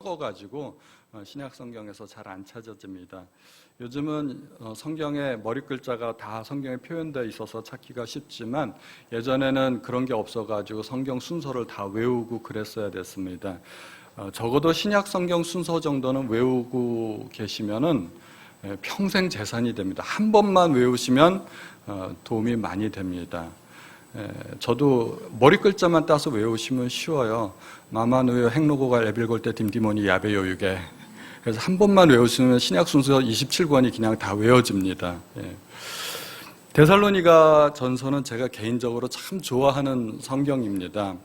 섞어가지고 신약 성경에서 잘 안 찾아집니다. 요즘은 성경에 머리 글자가 다 성경에 표현되어 있어서 찾기가 쉽지만 예전에는 그런 게 없어가지고 성경 순서를 다 외우고 그랬어야 됐습니다. 적어도 신약 성경 순서 정도는 외우고 계시면은 평생 재산이 됩니다. 한 번만 외우시면 도움이 많이 됩니다. 저도 머리 글자만 따서 외우시면 쉬워요. 마마누요 행로고갈 에빌골 때 딤디모니 야베요유게. 그래서 한 번만 외우시면 신약 순서 27권이 그냥 다 외워집니다. 데살로니가 전서는 제가 개인적으로 참 좋아하는 성경입니다.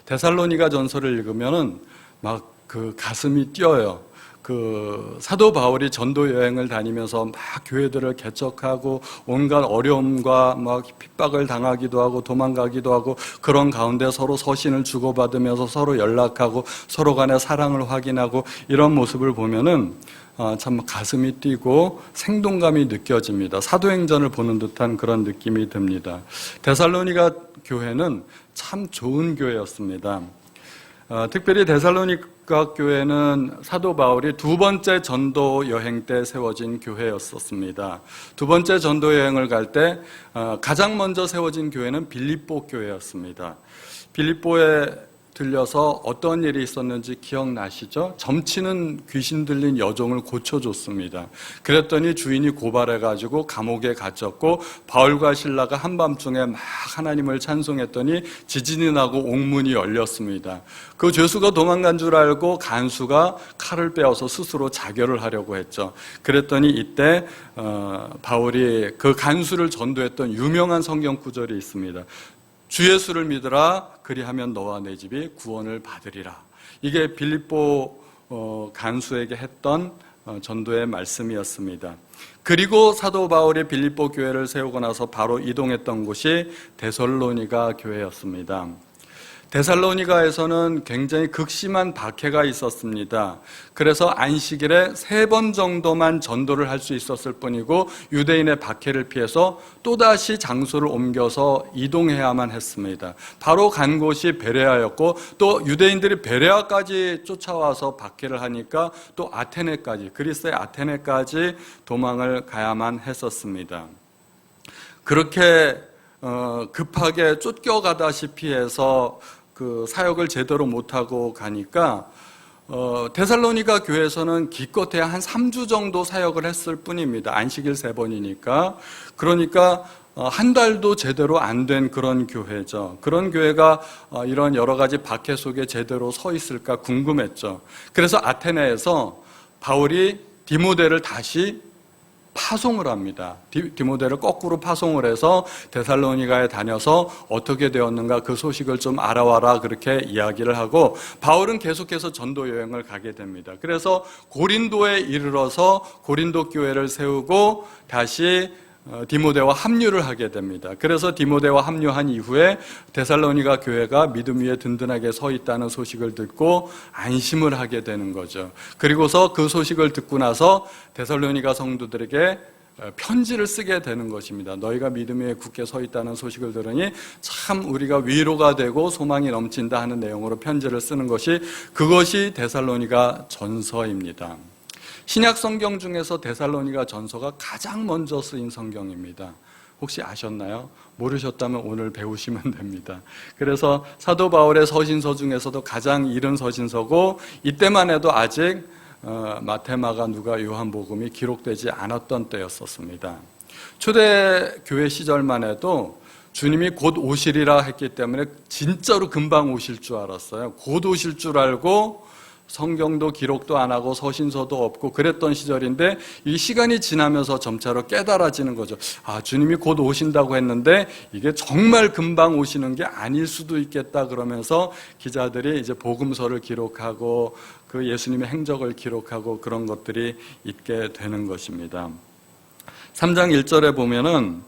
데살로니가 전서를 읽으면은 막 그 가슴이 뛰어요. 그 사도 바울이 전도 여행을 다니면서 막 교회들을 개척하고 온갖 어려움과 막 핍박을 당하기도 하고 도망가기도 하고 그런 가운데 서로 서신을 주고받으면서 서로 연락하고 서로 간의 사랑을 확인하고 이런 모습을 보면은 참 가슴이 뛰고 생동감이 느껴집니다. 사도행전을 보는 듯한 그런 느낌이 듭니다. 데살로니가 교회는 참 좋은 교회였습니다. 특별히 데살로니가 교회는 사도 바울이 두 번째 전도 여행 때 세워진 교회였었습니다. 두 번째 전도 여행을 갈 때 가장 먼저 세워진 교회는 빌립보 교회였습니다. 빌립보에 들려서 어떤 일이 있었는지 기억나시죠? 점치는 귀신 들린 여종을 고쳐줬습니다. 그랬더니 주인이 고발해가지고 감옥에 갇혔고 바울과 실라가 한밤중에 막 하나님을 찬송했더니 지진이 나고 옥문이 열렸습니다. 그 죄수가 도망간 줄 알고 간수가 칼을 빼어서 스스로 자결을 하려고 했죠. 그랬더니 이때 바울이 그 간수를 전도했던 유명한 성경 구절이 있습니다. 주 예수를 믿으라 그리하면 너와 내 집이 구원을 받으리라. 이게 빌립보 간수에게 했던 전도의 말씀이었습니다. 그리고 사도 바울이 빌립보 교회를 세우고 나서 바로 이동했던 곳이 데살로니가 교회였습니다. 데살로니가에서는 굉장히 극심한 박해가 있었습니다. 그래서 안식일에 3번 정도만 전도를 할 수 있었을 뿐이고 유대인의 박해를 피해서 또다시 장소를 옮겨서 이동해야만 했습니다. 바로 간 곳이 베레아였고 또 유대인들이 베레아까지 쫓아와서 박해를 하니까 또 아테네까지, 그리스의 아테네까지 도망을 가야만 했었습니다. 그렇게 급하게 쫓겨가다시피 해서 그 사역을 제대로 못하고 가니까 데살로니가 교회에서는 기껏해야 한 3주 정도 사역을 했을 뿐입니다. 안식일 3번이니까. 그러니까 한 달도 제대로 안 된 그런 교회죠. 그런 교회가 이런 여러 가지 박해 속에 제대로 서 있을까 궁금했죠. 그래서 아테네에서 바울이 디모데를 다시 파송을 합니다. 디모데를 거꾸로 파송을 해서 데살로니가에 다녀서 어떻게 되었는가 그 소식을 좀 알아와라 그렇게 이야기를 하고 바울은 계속해서 전도 여행을 가게 됩니다. 그래서 고린도에 이르러서 고린도 교회를 세우고 다시 디모데와 합류를 하게 됩니다. 그래서 디모데와 합류한 이후에 데살로니가 교회가 믿음 위에 든든하게 서 있다는 소식을 듣고 안심을 하게 되는 거죠. 그리고서 그 소식을 듣고 나서 데살로니가 성도들에게 편지를 쓰게 되는 것입니다. 너희가 믿음 위에 굳게 서 있다는 소식을 들으니 참 우리가 위로가 되고 소망이 넘친다 하는 내용으로 편지를 쓰는 그것이 데살로니가 전서입니다. 신약 성경 중에서 데살로니가 전서가 가장 먼저 쓰인 성경입니다. 혹시 아셨나요? 모르셨다면 오늘 배우시면 됩니다. 그래서 사도 바울의 서신서 중에서도 가장 이른 서신서고 이때만 해도 아직 마태, 마가, 누가, 요한복음이 기록되지 않았던 때였었습니다. 초대교회 시절만 해도 주님이 곧 오시리라 했기 때문에 진짜로 금방 오실 줄 알았어요. 곧 오실 줄 알고 성경도 기록도 안 하고 서신서도 없고 그랬던 시절인데 이 시간이 지나면서 점차로 깨달아지는 거죠. 아, 주님이 곧 오신다고 했는데 이게 정말 금방 오시는 게 아닐 수도 있겠다 그러면서 기자들이 이제 복음서를 기록하고 그 예수님의 행적을 기록하고 그런 것들이 있게 되는 것입니다. 3장 1절에 보면은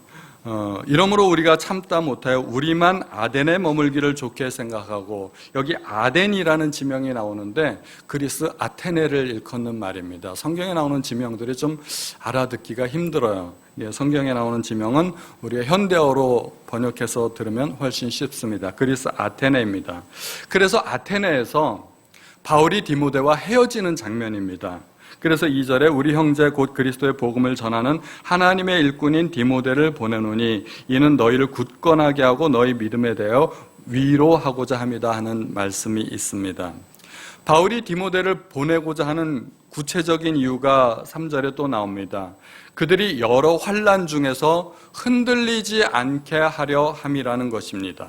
이러므로 우리가 참다 못하여 우리만 아덴에 머물기를 좋게 생각하고 여기 아덴이라는 지명이 나오는데 그리스 아테네를 일컫는 말입니다. 성경에 나오는 지명들이 좀 알아듣기가 힘들어요. 성경에 나오는 지명은 우리가 현대어로 번역해서 들으면 훨씬 쉽습니다. 그리스 아테네입니다. 그래서 아테네에서 바울이 디모데와 헤어지는 장면입니다. 그래서 2절에 우리 형제 곧 그리스도의 복음을 전하는 하나님의 일꾼인 디모데를 보내노니 이는 너희를 굳건하게 하고 너희 믿음에 대하여 위로하고자 합니다 하는 말씀이 있습니다. 바울이 디모데를 보내고자 하는 구체적인 이유가 3절에 또 나옵니다. 그들이 여러 환난 중에서 흔들리지 않게 하려 함이라는 것입니다.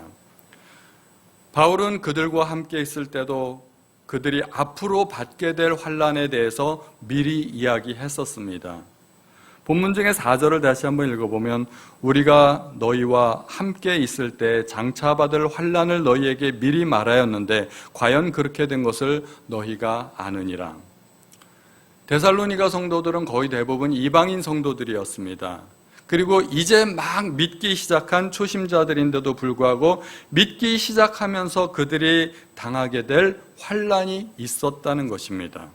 바울은 그들과 함께 있을 때도 그들이 앞으로 받게 될 환난에 대해서 미리 이야기했었습니다. 본문 중에 4절을 다시 한번 읽어보면 우리가 너희와 함께 있을 때 장차 받을 환난을 너희에게 미리 말하였는데 과연 그렇게 된 것을 너희가 아느니라. 데살로니가 성도들은 거의 대부분 이방인 성도들이었습니다. 그리고 이제 막 믿기 시작한 초심자들인데도 불구하고 믿기 시작하면서 그들이 당하게 될 환난이 있었다는 것입니다.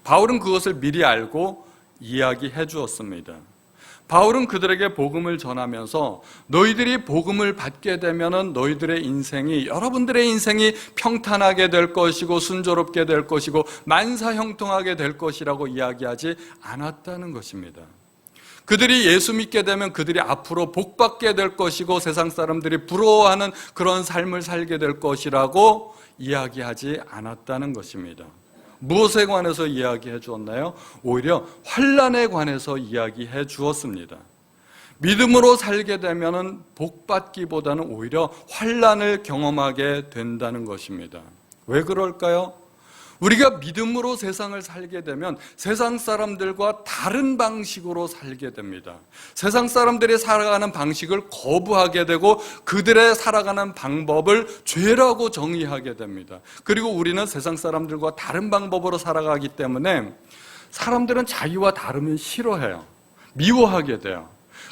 바울은 그것을 미리 알고 이야기해 주었습니다. 바울은 그들에게 복음을 전하면서 너희들이 복음을 받게 되면은 너희들의 인생이, 여러분들의 인생이 평탄하게 될 것이고 순조롭게 될 것이고 만사형통하게 될 것이라고 이야기하지 않았다는 것입니다. 그들이 예수 믿게 되면 그들이 앞으로 복받게 될 것이고 세상 사람들이 부러워하는 그런 삶을 살게 될 것이라고 이야기하지 않았다는 것입니다. 무엇에 관해서 이야기해 주었나요? 오히려 환난에 관해서 이야기해 주었습니다. 믿음으로 살게 되면 복받기보다는 오히려 환난을 경험하게 된다는 것입니다. 왜 그럴까요? 우리가 믿음으로 세상을 살게 되면 세상 사람들과 다른 방식으로 살게 됩니다. 세상 사람들이 살아가는 방식을 거부하게 되고 그들의 살아가는 방법을 죄라고 정의하게 됩니다. 그리고 우리는 세상 사람들과 다른 방법으로 살아가기 때문에 사람들은 자기와 다르면 싫어해요. 미워하게 돼요.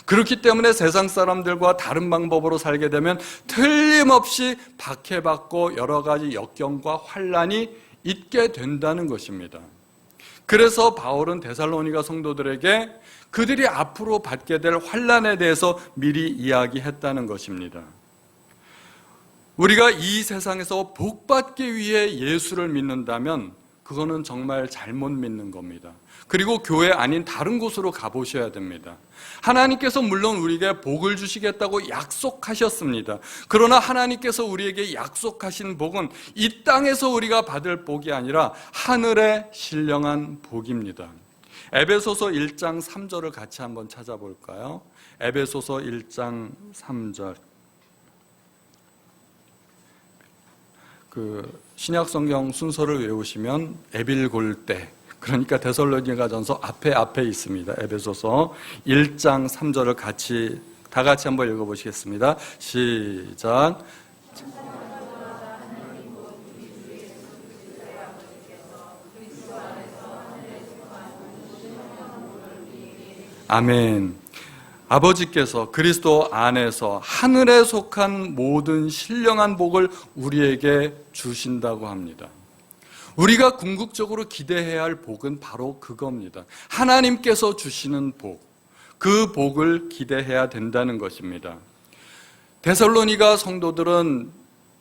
그렇기 때문에 세상 사람들과 다른 방법으로 살게 되면 틀림없이 박해받고 여러 가지 역경과 환난이 있게 된다는 것입니다. 그래서 바울은 데살로니가 성도들에게 그들이 앞으로 받게 될 환난에 대해서 미리 이야기했다는 것입니다. 우리가 이 세상에서 복받기 위해 예수를 믿는다면 그거는 정말 잘못 믿는 겁니다. 그리고 교회 아닌 다른 곳으로 가보셔야 됩니다. 하나님께서 물론 우리에게 복을 주시겠다고 약속하셨습니다. 그러나 하나님께서 우리에게 약속하신 복은 이 땅에서 우리가 받을 복이 아니라 하늘의 신령한 복입니다. 에베소서 1장 3절을 같이 한번 찾아볼까요? 에베소서 1장 3절. 신약 성경 순서를 외우시면 에빌골대, 그러니까 데살로니가전서 앞에 있습니다. 에베소서 1장 3절을 다 같이 한번 읽어보시겠습니다. 시작. 아멘. 아버지께서 그리스도 안에서 하늘에 속한 모든 신령한 복을 우리에게 주신다고 합니다. 우리가 궁극적으로 기대해야 할 복은 바로 그겁니다. 하나님께서 주시는 복, 그 복을 기대해야 된다는 것입니다. 데살로니가 성도들은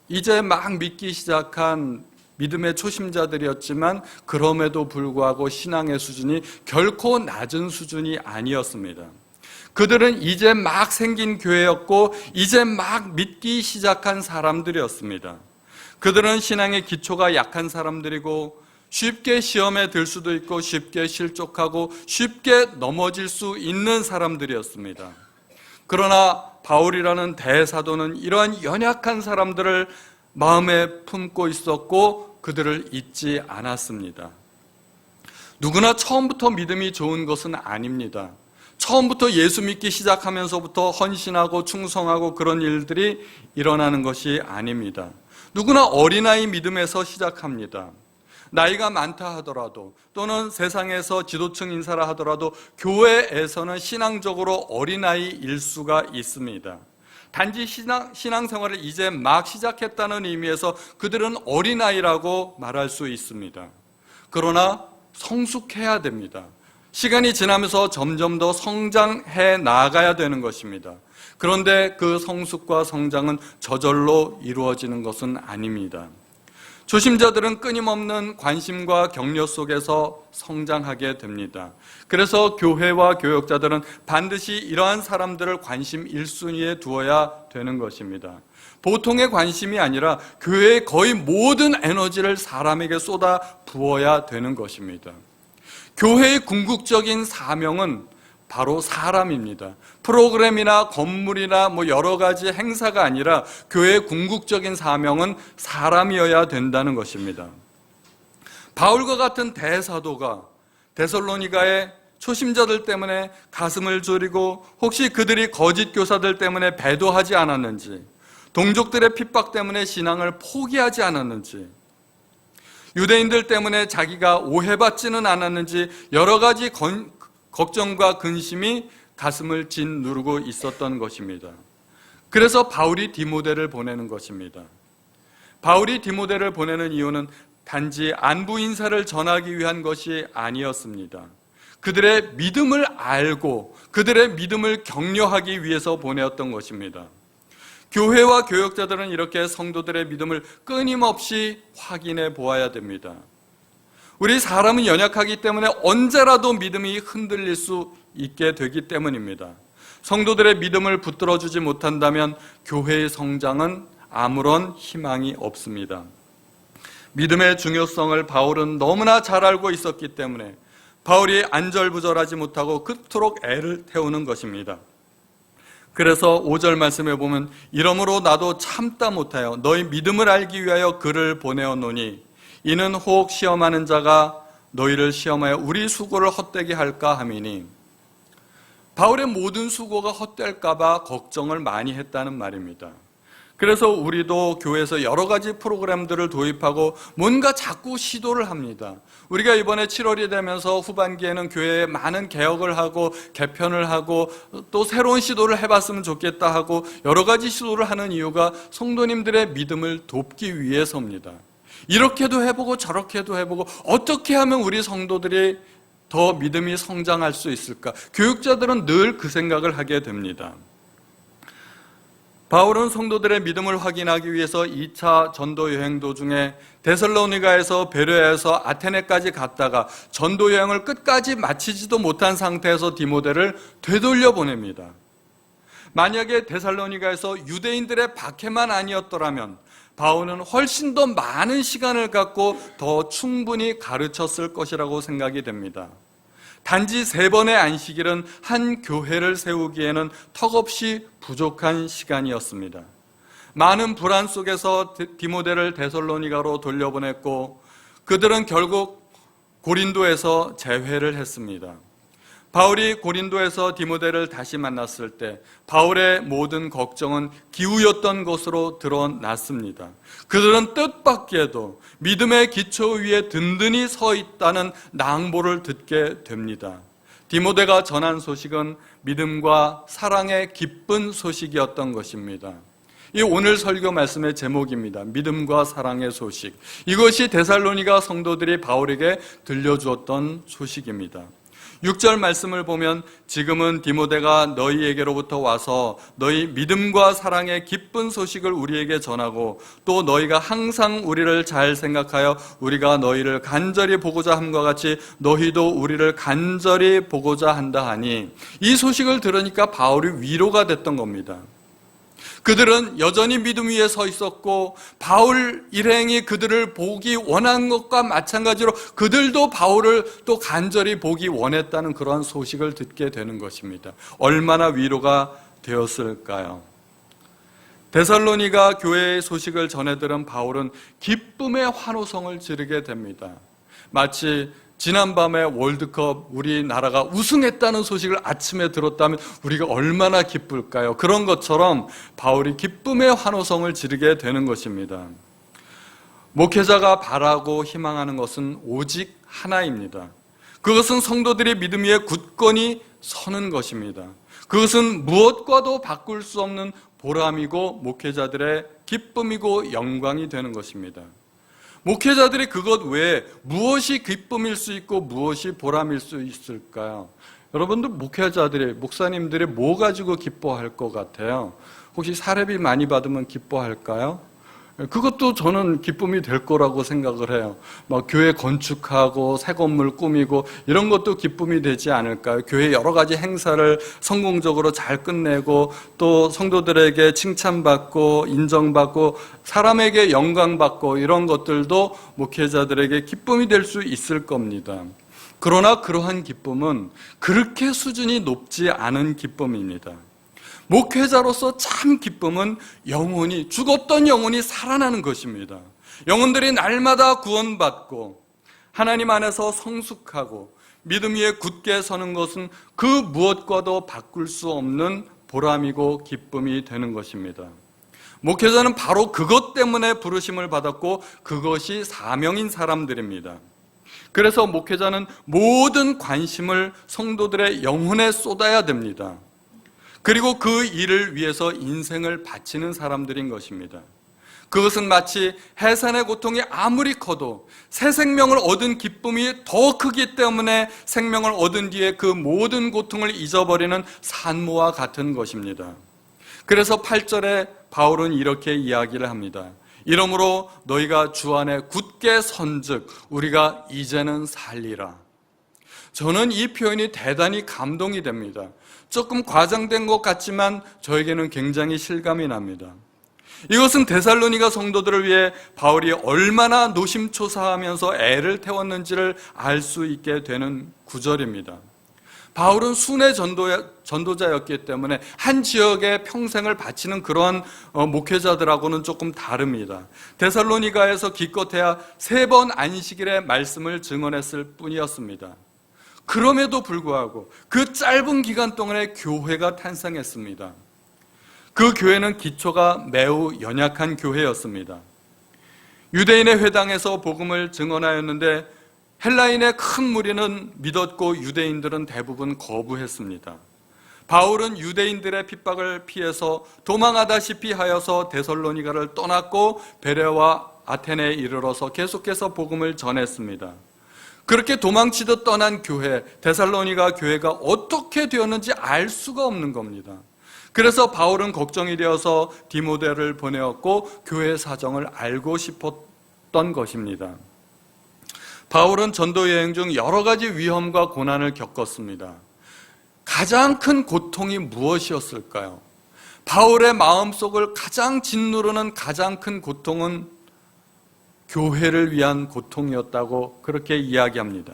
이제 막 믿기 시작한 믿음의 초심자들이었지만 그럼에도 불구하고 신앙의 수준이 결코 낮은 수준이 아니었습니다. 그들은 이제 막 생긴 교회였고 이제 막 믿기 시작한 사람들이었습니다. 그들은 신앙의 기초가 약한 사람들이고 쉽게 시험에 들 수도 있고 쉽게 실족하고 쉽게 넘어질 수 있는 사람들이었습니다. 그러나 바울이라는 대사도는 이러한 연약한 사람들을 마음에 품고 있었고 그들을 잊지 않았습니다. 누구나 처음부터 믿음이 좋은 것은 아닙니다. 처음부터 예수 믿기 시작하면서부터 헌신하고 충성하고 그런 일들이 일어나는 것이 아닙니다. 누구나 어린아이 믿음에서 시작합니다. 나이가 많다 하더라도 또는 세상에서 지도층 인사라 하더라도 교회에서는 신앙적으로 어린아이일 수가 있습니다. 단지 신앙생활을 이제 막 시작했다는 의미에서 그들은 어린아이라고 말할 수 있습니다. 그러나 성숙해야 됩니다. 시간이 지나면서 점점 더 성장해 나가야 되는 것입니다. 그런데 그 성숙과 성장은 저절로 이루어지는 것은 아닙니다. 초심자들은 끊임없는 관심과 격려 속에서 성장하게 됩니다. 그래서 교회와 교역자들은 반드시 이러한 사람들을 관심 1순위에 두어야 되는 것입니다. 보통의 관심이 아니라 교회의 거의 모든 에너지를 사람에게 쏟아 부어야 되는 것입니다. 교회의 궁극적인 사명은 바로 사람입니다. 프로그램이나 건물이나 여러 가지 행사가 아니라 교회의 궁극적인 사명은 사람이어야 된다는 것입니다. 바울과 같은 대사도가 데살로니가의 초심자들 때문에 가슴을 졸이고 혹시 그들이 거짓 교사들 때문에 배도하지 않았는지, 동족들의 핍박 때문에 신앙을 포기하지 않았는지, 유대인들 때문에 자기가 오해받지는 않았는지 여러 가지 걱정과 근심이 가슴을 짓누르고 있었던 것입니다. 그래서 바울이 디모데를 보내는 것입니다. 바울이 디모데를 보내는 이유는 단지 안부 인사를 전하기 위한 것이 아니었습니다. 그들의 믿음을 알고 그들의 믿음을 격려하기 위해서 보내었던 것입니다. 교회와 교역자들은 이렇게 성도들의 믿음을 끊임없이 확인해 보아야 됩니다. 우리 사람은 연약하기 때문에 언제라도 믿음이 흔들릴 수 있게 되기 때문입니다. 성도들의 믿음을 붙들어주지 못한다면 교회의 성장은 아무런 희망이 없습니다. 믿음의 중요성을 바울은 너무나 잘 알고 있었기 때문에 바울이 안절부절하지 못하고 그토록 애를 태우는 것입니다. 그래서 5절 말씀에 보면 이러므로 나도 참다 못하여 너희 믿음을 알기 위하여 그를 보내었노니 이는 혹 시험하는 자가 너희를 시험하여 우리 수고를 헛되게 할까 함이니, 바울의 모든 수고가 헛될까 봐 걱정을 많이 했다는 말입니다. 그래서 우리도 교회에서 여러 가지 프로그램들을 도입하고 뭔가 자꾸 시도를 합니다. 우리가 이번에 7월이 되면서 후반기에는 교회에 많은 개혁을 하고 개편을 하고 또 새로운 시도를 해봤으면 좋겠다 하고 여러 가지 시도를 하는 이유가 성도님들의 믿음을 돕기 위해서입니다. 이렇게도 해보고 저렇게도 해보고 어떻게 하면 우리 성도들이 더 믿음이 성장할 수 있을까? 교육자들은 늘 그 생각을 하게 됩니다. 바울은 성도들의 믿음을 확인하기 위해서 2차 전도 여행 도중에 데살로니가에서 베레아에서 아테네까지 갔다가 전도 여행을 끝까지 마치지도 못한 상태에서 디모데를 되돌려 보냅니다. 만약에 데살로니가에서 유대인들의 박해만 아니었더라면 바울은 훨씬 더 많은 시간을 갖고 더 충분히 가르쳤을 것이라고 생각이 됩니다. 단지 3번의 안식일은 한 교회를 세우기에는 턱없이 부족한 시간이었습니다. 많은 불안 속에서 디모데를 데살로니가로 돌려보냈고 그들은 결국 고린도에서 재회를 했습니다. 바울이 고린도에서 디모데를 다시 만났을 때 바울의 모든 걱정은 기우였던 것으로 드러났습니다. 그들은 뜻밖에도 믿음의 기초 위에 든든히 서 있다는 낭보를 듣게 됩니다. 디모데가 전한 소식은 믿음과 사랑의 기쁜 소식이었던 것입니다. 이 오늘 설교 말씀의 제목입니다. 믿음과 사랑의 소식. 이것이 데살로니가 성도들이 바울에게 들려주었던 소식입니다. 6절 말씀을 보면 지금은 디모데가 너희에게로부터 와서 너희 믿음과 사랑의 기쁜 소식을 우리에게 전하고 또 너희가 항상 우리를 잘 생각하여 우리가 너희를 간절히 보고자 함과 같이 너희도 우리를 간절히 보고자 한다 하니, 이 소식을 들으니까 바울이 위로가 됐던 겁니다. 그들은 여전히 믿음 위에 서 있었고 바울 일행이 그들을 보기 원한 것과 마찬가지로 그들도 바울을 또 간절히 보기 원했다는 그러한 소식을 듣게 되는 것입니다. 얼마나 위로가 되었을까요? 데살로니가 교회의 소식을 전해 들은 바울은 기쁨의 환호성을 지르게 됩니다. 마치 지난밤에 월드컵 우리나라가 우승했다는 소식을 아침에 들었다면 우리가 얼마나 기쁠까요? 그런 것처럼 바울이 기쁨의 환호성을 지르게 되는 것입니다. 목회자가 바라고 희망하는 것은 오직 하나입니다. 그것은 성도들이 믿음 위에 굳건히 서는 것입니다. 그것은 무엇과도 바꿀 수 없는 보람이고 목회자들의 기쁨이고 영광이 되는 것입니다. 목회자들이 그것 외에 무엇이 기쁨일 수 있고 무엇이 보람일 수 있을까요? 여러분들 목회자들이, 목사님들이 뭐 가지고 기뻐할 것 같아요? 혹시 사례비 많이 받으면 기뻐할까요? 그것도 저는 기쁨이 될 거라고 생각을 해요. 막 교회 건축하고 새 건물 꾸미고 이런 것도 기쁨이 되지 않을까요? 교회 여러 가지 행사를 성공적으로 잘 끝내고 또 성도들에게 칭찬받고 인정받고 사람에게 영광받고 이런 것들도 목회자들에게 기쁨이 될 수 있을 겁니다. 그러나 그러한 기쁨은 그렇게 수준이 높지 않은 기쁨입니다. 목회자로서 참 기쁨은 영혼이, 죽었던 영혼이 살아나는 것입니다. 영혼들이 날마다 구원받고 하나님 안에서 성숙하고 믿음 위에 굳게 서는 것은 그 무엇과도 바꿀 수 없는 보람이고 기쁨이 되는 것입니다. 목회자는 바로 그것 때문에 부르심을 받았고 그것이 사명인 사람들입니다. 그래서 목회자는 모든 관심을 성도들의 영혼에 쏟아야 됩니다. 그리고 그 일을 위해서 인생을 바치는 사람들인 것입니다. 그것은 마치 해산의 고통이 아무리 커도 새 생명을 얻은 기쁨이 더 크기 때문에 생명을 얻은 뒤에 그 모든 고통을 잊어버리는 산모와 같은 것입니다. 그래서 8절에 바울은 이렇게 이야기를 합니다. 이러므로 너희가 주 안에 굳게 선즉 우리가 이제는 살리라. 저는 이 표현이 대단히 감동이 됩니다. 조금 과장된 것 같지만 저에게는 굉장히 실감이 납니다. 이것은 데살로니가 성도들을 위해 바울이 얼마나 노심초사하면서 애를 태웠는지를 알 수 있게 되는 구절입니다. 바울은 순회 전도자였기 때문에 한 지역에 평생을 바치는 그러한 목회자들하고는 조금 다릅니다. 데살로니가에서 기껏해야 3번 안식일의 말씀을 증언했을 뿐이었습니다. 그럼에도 불구하고 그 짧은 기간 동안에 교회가 탄생했습니다. 그 교회는 기초가 매우 연약한 교회였습니다. 유대인의 회당에서 복음을 증언하였는데 헬라인의 큰 무리는 믿었고 유대인들은 대부분 거부했습니다. 바울은 유대인들의 핍박을 피해서 도망하다시피 하여서 데살로니가를 떠났고 베레와 아테네에 이르러서 계속해서 복음을 전했습니다. 그렇게 도망치듯 떠난 교회, 데살로니가 교회가 어떻게 되었는지 알 수가 없는 겁니다. 그래서 바울은 걱정이 되어서 디모데를 보내었고 교회 사정을 알고 싶었던 것입니다. 바울은 전도 여행 중 여러 가지 위험과 고난을 겪었습니다. 가장 큰 고통이 무엇이었을까요? 바울의 마음속을 가장 짓누르는 가장 큰 고통은 교회를 위한 고통이었다고 그렇게 이야기합니다.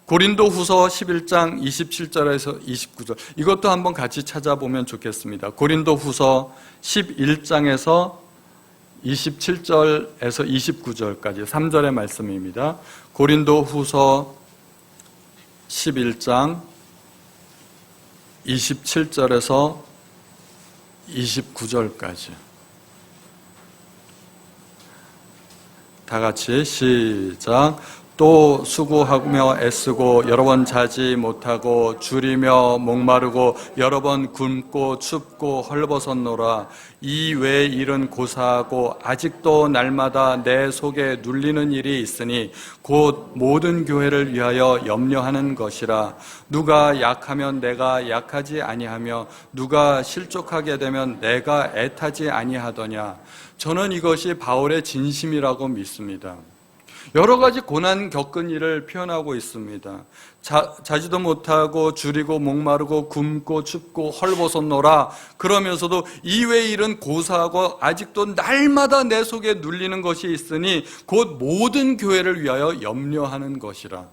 고린도 후서 11장 27절에서 29절 이것도 한번 같이 찾아보면 좋겠습니다. 고린도 후서 11장에서 27절에서 29절까지 3절의 말씀입니다. 고린도 후서 11장 27절에서 29절까지 다 같이 시작. 또 수고하며 애쓰고 여러 번 자지 못하고 줄이며 목마르고 여러 번 굶고 춥고 헐벗었노라. 이 외의 일은 고사하고 아직도 날마다 내 속에 눌리는 일이 있으니 곧 모든 교회를 위하여 염려하는 것이라. 누가 약하면 내가 약하지 아니하며 누가 실족하게 되면 내가 애타지 아니하더냐. 저는 이것이 바울의 진심이라고 믿습니다. 여러 가지 고난 겪은 일을 표현하고 있습니다. 자지도 못하고 줄이고 목마르고 굶고 춥고 헐벗었노라. 그러면서도 이외의 일은 고사하고 아직도 날마다 내 속에 눌리는 것이 있으니 곧 모든 교회를 위하여 염려하는 것이라.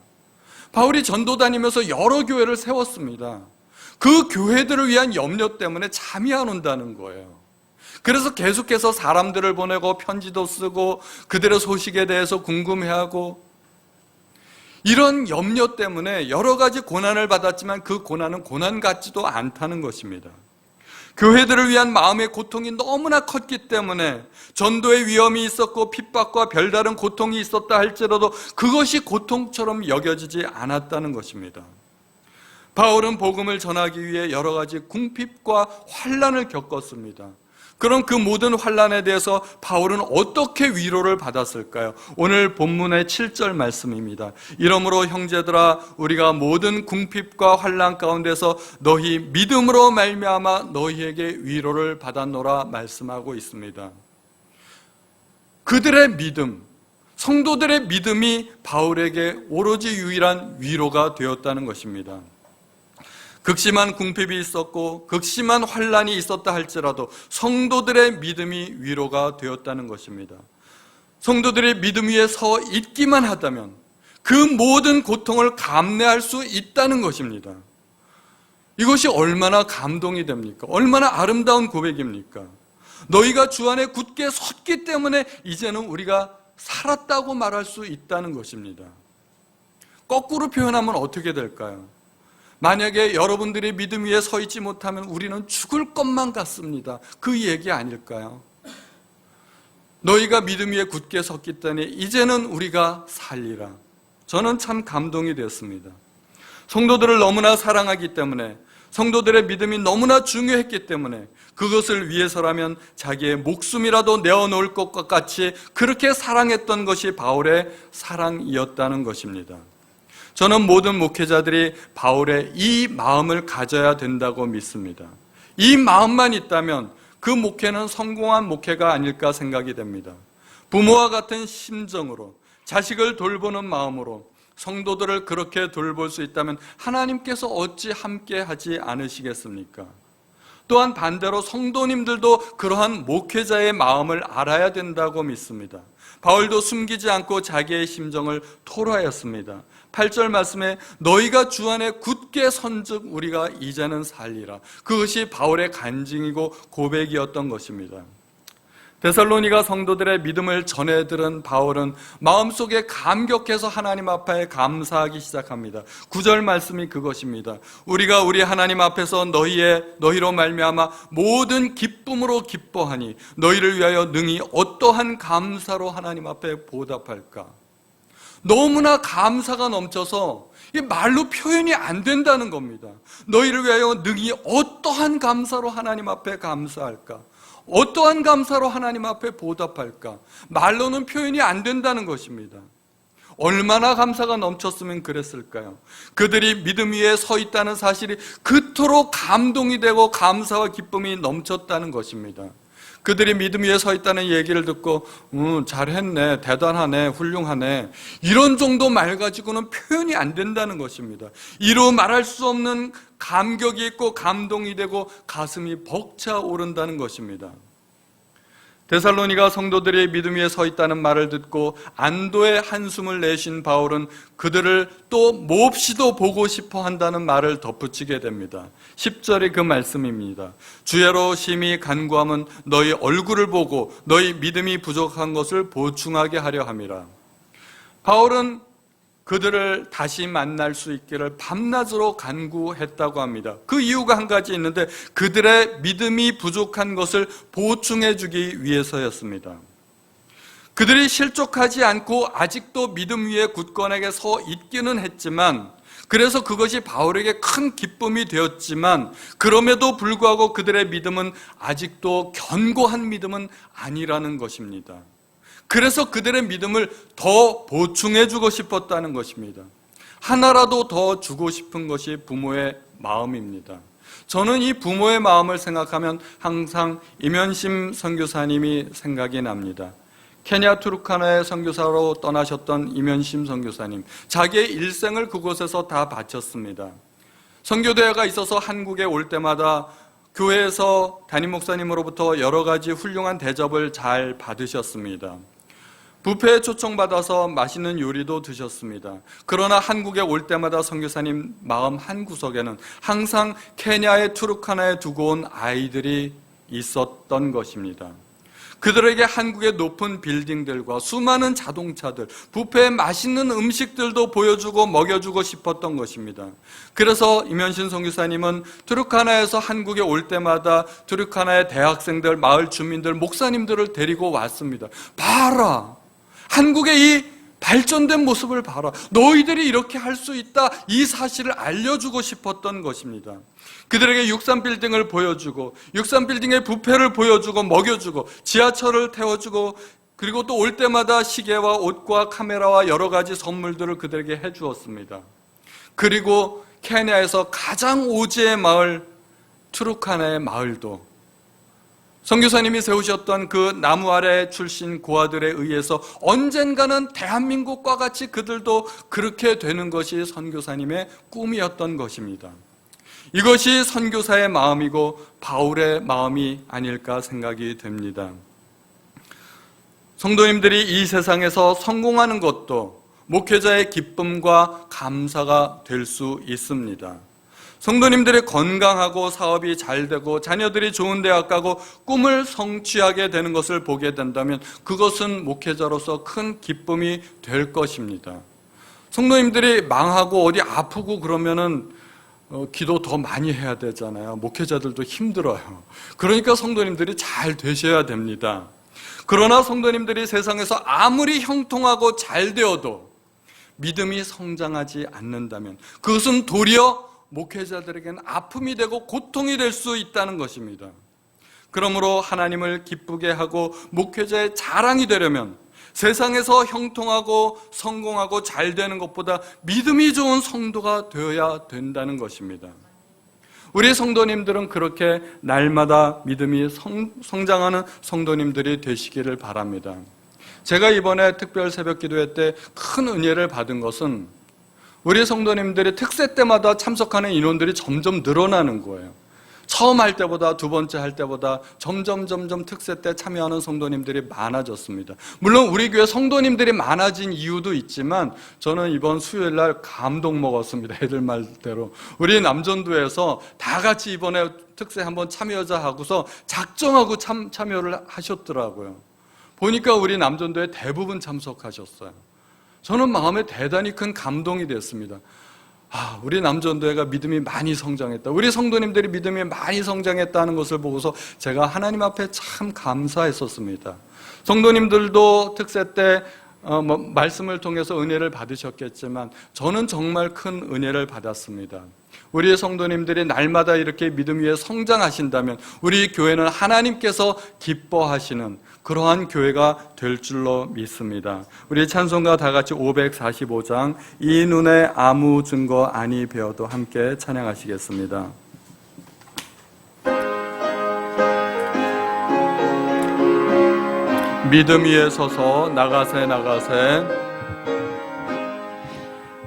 바울이 전도 다니면서 여러 교회를 세웠습니다. 그 교회들을 위한 염려 때문에 잠이 안 온다는 거예요. 그래서 계속해서 사람들을 보내고 편지도 쓰고 그들의 소식에 대해서 궁금해하고 이런 염려 때문에 여러 가지 고난을 받았지만 그 고난은 고난 같지도 않다는 것입니다. 교회들을 위한 마음의 고통이 너무나 컸기 때문에 전도의 위험이 있었고 핍박과 별다른 고통이 있었다 할지라도 그것이 고통처럼 여겨지지 않았다는 것입니다. 바울은 복음을 전하기 위해 여러 가지 궁핍과 환난을 겪었습니다. 그럼 그 모든 환난에 대해서 바울은 어떻게 위로를 받았을까요? 오늘 본문의 7절 말씀입니다. 이러므로 형제들아 우리가 모든 궁핍과 환난 가운데서 너희 믿음으로 말미암아 너희에게 위로를 받았노라 말씀하고 있습니다. 그들의 믿음, 성도들의 믿음이 바울에게 오로지 유일한 위로가 되었다는 것입니다. 극심한 궁핍이 있었고 극심한 환난이 있었다 할지라도 성도들의 믿음이 위로가 되었다는 것입니다. 성도들의 믿음 위에 서 있기만 하다면 그 모든 고통을 감내할 수 있다는 것입니다. 이것이 얼마나 감동이 됩니까? 얼마나 아름다운 고백입니까? 너희가 주 안에 굳게 섰기 때문에 이제는 우리가 살았다고 말할 수 있다는 것입니다. 거꾸로 표현하면 어떻게 될까요? 만약에 여러분들이 믿음 위에 서 있지 못하면 우리는 죽을 것만 같습니다. 그 얘기 아닐까요? 너희가 믿음 위에 굳게 섰기 때문에 이제는 우리가 살리라. 저는 참 감동이 되었습니다. 성도들을 너무나 사랑하기 때문에, 성도들의 믿음이 너무나 중요했기 때문에 그것을 위해서라면 자기의 목숨이라도 내어놓을 것과 같이 그렇게 사랑했던 것이 바울의 사랑이었다는 것입니다. 저는 모든 목회자들이 바울의 이 마음을 가져야 된다고 믿습니다. 이 마음만 있다면 그 목회는 성공한 목회가 아닐까 생각이 됩니다. 부모와 같은 심정으로, 자식을 돌보는 마음으로 성도들을 그렇게 돌볼 수 있다면 하나님께서 어찌 함께 하지 않으시겠습니까? 또한 반대로 성도님들도 그러한 목회자의 마음을 알아야 된다고 믿습니다. 바울도 숨기지 않고 자기의 심정을 토로하였습니다. 8절 말씀에 너희가 주 안에 굳게 선즉 우리가 이제는 살리라. 그것이 바울의 간증이고 고백이었던 것입니다. 데살로니가 성도들의 믿음을 전해 들은 바울은 마음속에 감격해서 하나님 앞에 감사하기 시작합니다. 9절 말씀이 그것입니다. 우리가 우리 하나님 앞에서 너희로 말미암아 모든 기쁨으로 기뻐하니 너희를 위하여 능히 어떠한 감사로 하나님 앞에 보답할까. 너무나 감사가 넘쳐서 말로 표현이 안 된다는 겁니다. 너희를 위하여 능히 어떠한 감사로 하나님 앞에 감사할까? 어떠한 감사로 하나님 앞에 보답할까? 말로는 표현이 안 된다는 것입니다. 얼마나 감사가 넘쳤으면 그랬을까요? 그들이 믿음 위에 서 있다는 사실이 그토록 감동이 되고 감사와 기쁨이 넘쳤다는 것입니다. 그들이 믿음 위에 서 있다는 얘기를 듣고 잘했네, 대단하네, 훌륭하네, 이런 정도 말 가지고는 표현이 안 된다는 것입니다. 이루 말할 수 없는 감격이 있고 감동이 되고 가슴이 벅차오른다는 것입니다. 데살로니가 성도들이 믿음 위에 서 있다는 말을 듣고 안도의 한숨을 내쉰 바울은 그들을 또 몹시도 보고 싶어 한다는 말을 덧붙이게 됩니다. 10절이 그 말씀입니다. 주야로 심히 간구함은 너희 얼굴을 보고 너희 믿음이 부족한 것을 보충하게 하려 함이라. 바울은 그들을 다시 만날 수 있기를 밤낮으로 간구했다고 합니다. 그 이유가 한 가지 있는데 그들의 믿음이 부족한 것을 보충해 주기 위해서였습니다. 그들이 실족하지 않고 아직도 믿음 위에 굳건하게 서 있기는 했지만, 그래서 그것이 바울에게 큰 기쁨이 되었지만 그럼에도 불구하고 그들의 믿음은 아직도 견고한 믿음은 아니라는 것입니다. 그래서 그들의 믿음을 더 보충해 주고 싶었다는 것입니다. 하나라도 더 주고 싶은 것이 부모의 마음입니다. 저는 이 부모의 마음을 생각하면 항상 이면심 선교사님이 생각이 납니다. 케냐 투르카나의 선교사로 떠나셨던 이면심 선교사님, 자기의 일생을 그곳에서 다 바쳤습니다. 선교대회가 있어서 한국에 올 때마다 교회에서 담임 목사님으로부터 여러 가지 훌륭한 대접을 잘 받으셨습니다. 뷔페에 초청받아서 맛있는 요리도 드셨습니다. 그러나 한국에 올 때마다 선교사님 마음 한구석에는 항상 케냐의 투르카나에 두고 온 아이들이 있었던 것입니다. 그들에게 한국의 높은 빌딩들과 수많은 자동차들, 뷔페의 맛있는 음식들도 보여주고 먹여주고 싶었던 것입니다. 그래서 이면신 선교사님은 투르카나에서 한국에 올 때마다 투르카나의 대학생들, 마을 주민들, 목사님들을 데리고 왔습니다. 봐라, 한국의 이 발전된 모습을 봐라. 너희들이 이렇게 할 수 있다. 이 사실을 알려주고 싶었던 것입니다. 그들에게 63빌딩을 보여주고 63빌딩의 뷔페를 보여주고 먹여주고 지하철을 태워주고 그리고 또 올 때마다 시계와 옷과 카메라와 여러 가지 선물들을 그들에게 해주었습니다. 그리고 케냐에서 가장 오지의 마을 투르카나의 마을도 선교사님이 세우셨던 그 나무 아래 출신 고아들에 의해서 언젠가는 대한민국과 같이 그들도 그렇게 되는 것이 선교사님의 꿈이었던 것입니다. 이것이 선교사의 마음이고 바울의 마음이 아닐까 생각이 됩니다. 성도님들이 이 세상에서 성공하는 것도 목회자의 기쁨과 감사가 될 수 있습니다. 성도님들이 건강하고 사업이 잘 되고 자녀들이 좋은 대학 가고 꿈을 성취하게 되는 것을 보게 된다면 그것은 목회자로서 큰 기쁨이 될 것입니다. 성도님들이 망하고 어디 아프고 그러면은 기도 더 많이 해야 되잖아요. 목회자들도 힘들어요. 그러니까 성도님들이 잘 되셔야 됩니다. 그러나 성도님들이 세상에서 아무리 형통하고 잘 되어도 믿음이 성장하지 않는다면 그것은 도리어 목회자들에게는 아픔이 되고 고통이 될 수 있다는 것입니다. 그러므로 하나님을 기쁘게 하고 목회자의 자랑이 되려면 세상에서 형통하고 성공하고 잘 되는 것보다 믿음이 좋은 성도가 되어야 된다는 것입니다. 우리 성도님들은 그렇게 날마다 믿음이 성장하는 성도님들이 되시기를 바랍니다. 제가 이번에 특별 새벽 기도회 때 큰 은혜를 받은 것은 우리 성도님들이 특세 때마다 참석하는 인원들이 점점 늘어나는 거예요. 처음 할 때보다 두 번째 할 때보다 점점 특세 때 참여하는 성도님들이 많아졌습니다. 물론 우리 교회 성도님들이 많아진 이유도 있지만 저는 이번 수요일 날 감동 먹었습니다. 애들 말대로. 우리 남전도에서 다 같이 이번에 특세 한번 참여하자 하고서 작정하고 참여를 하셨더라고요. 보니까 우리 남전도에 대부분 참석하셨어요. 저는 마음에 대단히 큰 감동이 됐습니다. 우리 남전도회가 믿음이 많이 성장했다. 우리 성도님들이 믿음이 많이 성장했다는 것을 보고서 제가 하나님 앞에 참 감사했었습니다. 성도님들도 특세 때 말씀을 통해서 은혜를 받으셨겠지만 저는 정말 큰 은혜를 받았습니다. 우리 성도님들이 날마다 이렇게 믿음 위에 성장하신다면 우리 교회는 하나님께서 기뻐하시는 그러한 교회가 될 줄로 믿습니다. 우리 찬송가 다 같이 545장 이 눈에 아무 증거 아니 배워도 함께 찬양하시겠습니다. 믿음 위에 서서 나가세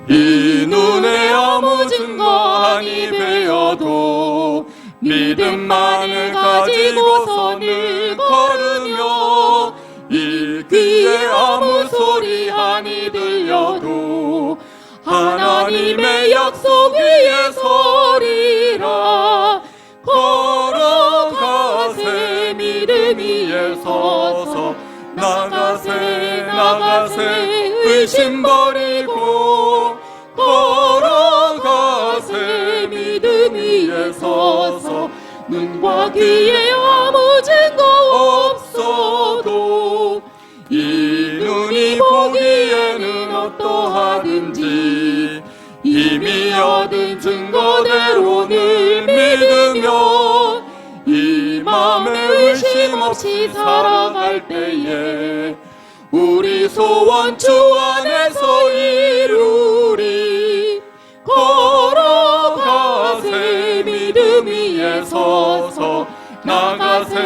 이 눈에 아무 증거 아니 배워도 믿음만을 가지고서 늘 걸으며 이 귀에 아무 소리 아니 들려도 하나님의 약속 위에 서리라. 걸어가세 믿음 위에 서서 나가세 의심 버리고 걸어가세 믿음 위에 서서 눈과 귀에 아무 증거 없어도 이 눈이 보기에는 어떠하든지 이미 얻은 증거대로 늘 믿으며 이 맘에 의심 없이 살아갈 때에 우리 소원 주 안에서 이루리. 걸어가세 믿음 위에 서서 나가세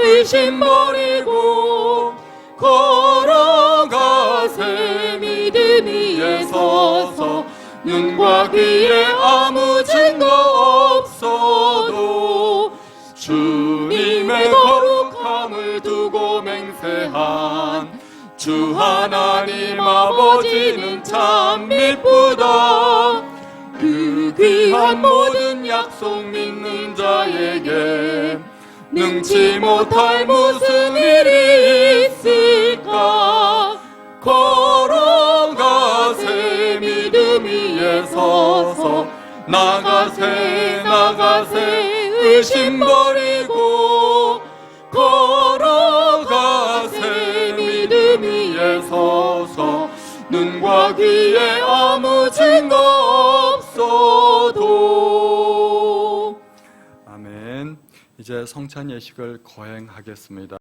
의심 버리고 걸어가세 믿음 위에 서서 눈과 귀에 아무 증거 없어도 주님의 거룩함을 두고 맹세한 주 하나님 아버지는 참 미쁘다. 그 귀한 모든 약속 믿는 자에게 능치 못할 무슨 일이 있을까. 걸어가세 믿음 위에 서서 나가세 의심 버리고 걸어가세 믿음 위에 서서 눈과 귀에 아무 증거 없어도. 아멘. 이제 성찬 예식을 거행하겠습니다.